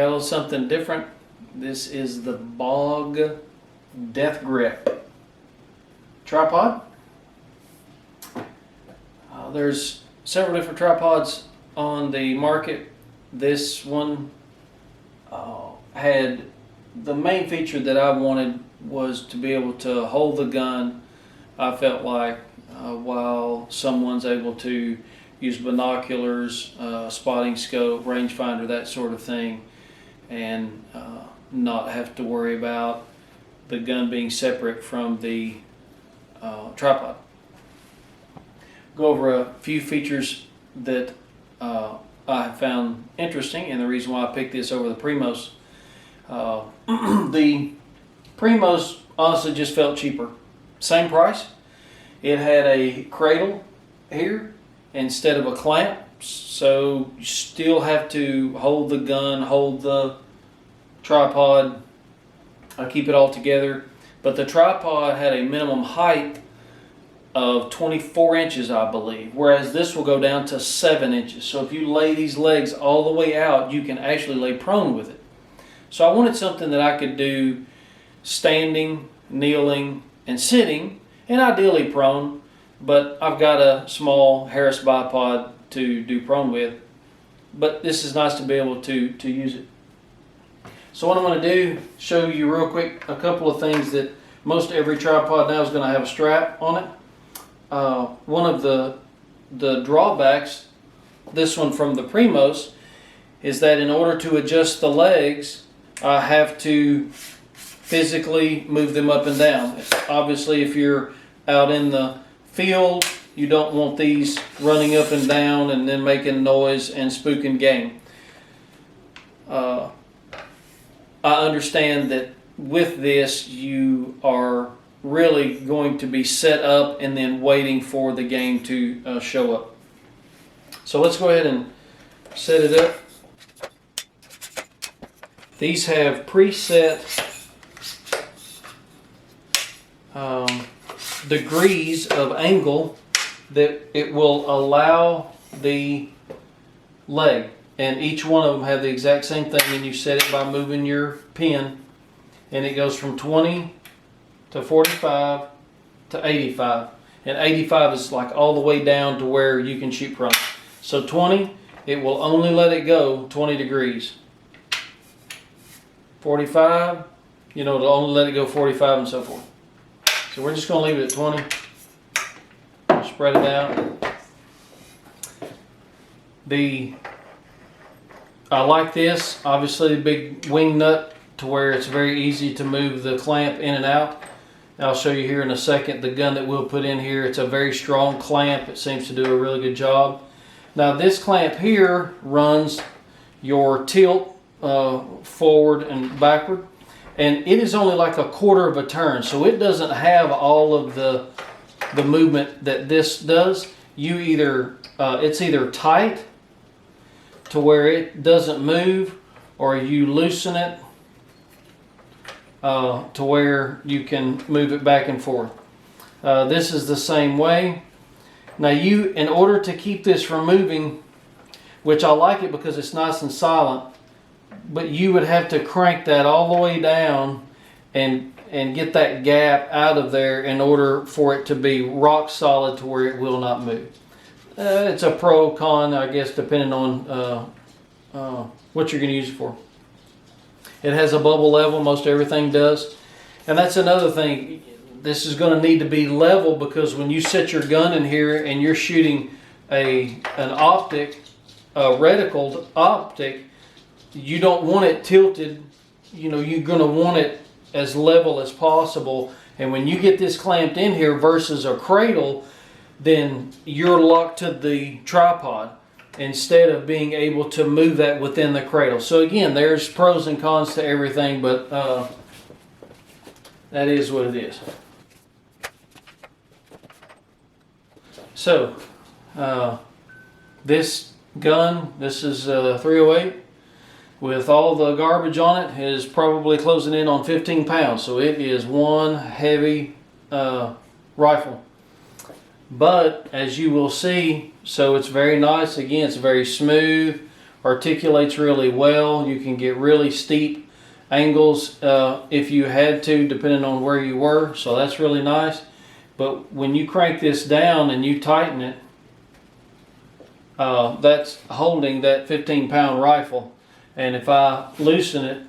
got a little something different. This is the BOG Death Grip Tripod. There's several different tripods on the market. This one had the main feature that I wanted was to be able to hold the gun, I felt like, while someone's able to use binoculars, spotting scope, rangefinder, that sort of thing, and not have to worry about the gun being separate from the tripod. Go over a few features that I found interesting, and the reason why I picked this over the Primos. The Primos honestly just felt cheaper. Same price. It had a cradle here instead of a clamp, so you still have to hold the gun, hold the tripod, keep it all together. But the tripod had a minimum height of 24 inches, I believe, whereas this will go down to 7 inches. So if you lay these legs all the way out, you can actually lay prone with it. So I wanted something that I could do standing, kneeling, and sitting, and ideally prone, but I've got a small Harris bipod to do prone with, but this is nice to be able to use it. So what I'm going to do, show you real quick a couple of things that most every tripod now is going to have a strap on it. One of the drawbacks, this one from the Primos, is that in order to adjust the legs, I have to physically move them up and down. Obviously, if you're out in the field, you don't want these running up and down and then making noise and spooking game. I understand that with this, you are really going to be set up and then waiting for the game to show up. So let's go ahead and set it up. These have preset degrees of angle that it will allow the leg, and each one of them have the exact same thing, and you set it by moving your pin, and it goes from 20 to 45 to 85, and 85 is like all the way down to where you can shoot prone. So 20, it will only let it go 20 degrees. 45, it'll only let it go 45, and so forth. So we're just going to leave it at 20. Spread it out. I like this. Obviously, the big wing nut to where it's very easy to move the clamp in and out. I'll show you here in a second the gun that we'll put in here. It's a very strong clamp. It seems to do a really good job. Now this clamp here runs your tilt forward and backward, and it is only like a quarter of a turn, so it doesn't have all of the movement that this does. It's either tight to where it doesn't move, or you loosen it to where you can move it back and forth. This is the same way. Now in order to keep this from moving, which I like it because it's nice and silent, but you would have to crank that all the way down and get that gap out of there in order for it to be rock solid to where it will not move. It's a pro con, I guess, depending on what you're going to use it for. It has a bubble level, most everything does. And that's another thing. This is going to need to be level, because when you set your gun in here and you're shooting an optic, a reticled optic, you don't want it tilted. You're going to want it as level as possible. And when you get this clamped in here versus a cradle, then you're locked to the tripod instead of being able to move that within the cradle. So again, there's pros and cons to everything, but that is what it is. So this gun, this is 308. With all the garbage on it, is probably closing in on 15 pounds. So it is one heavy rifle. But as you will see, so it's very nice. Again, it's very smooth. articulates really well. You can get really steep angles if you had to, depending on where you were, so that's really nice. But when you crank this down and you tighten it, that's holding that 15-pound rifle. And if I loosen it,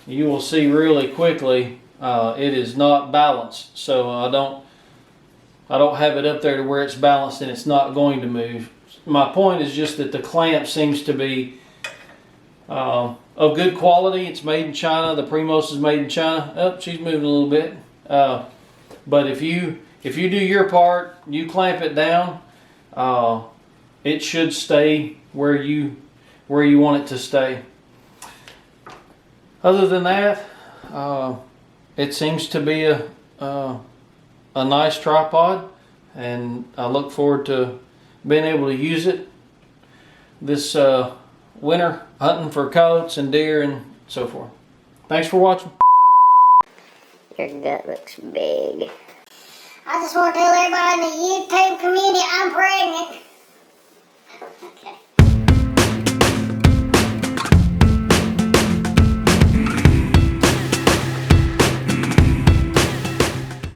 you will see really quickly it is not balanced. So I don't have it up there to where it's balanced and it's not going to move. My point is just that the clamp seems to be of good quality. It's made in China. The Primos is made in China. Oh, she's moving a little bit. But if you do your part, you clamp it down, it should stay where you want it to stay. Other than that, it seems to be a nice tripod, and I look forward to being able to use it this winter, hunting for coyotes and deer and so forth. Thanks for watching. Your gut looks big. I just want to tell everybody in the YouTube community I'm pregnant. Okay.